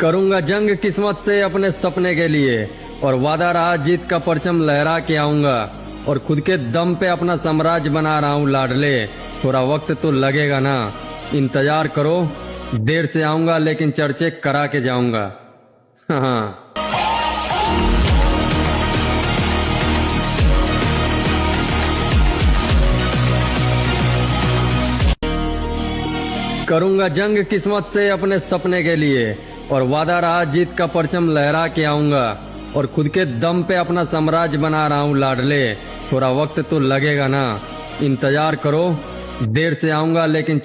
करूंगा जंग किस्मत से अपने सपने के लिए, और वादा रहा जीत का परचम लहरा के आऊंगा। और खुद के दम पे अपना साम्राज्य बना रहा हूँ लाडले, थोड़ा वक्त तो लगेगा ना, इंतजार करो, देर से आऊंगा लेकिन चर्चे करा के जाऊंगा। हाँ। करूंगा जंग किस्मत से अपने सपने के लिए, और वादा रहा जीत का परचम लहरा के आऊंगा। और खुद के दम पे अपना साम्राज्य बना रहा हूँ लाडले, थोड़ा वक्त तो लगेगा ना, इंतजार करो, देर से आऊंगा लेकिन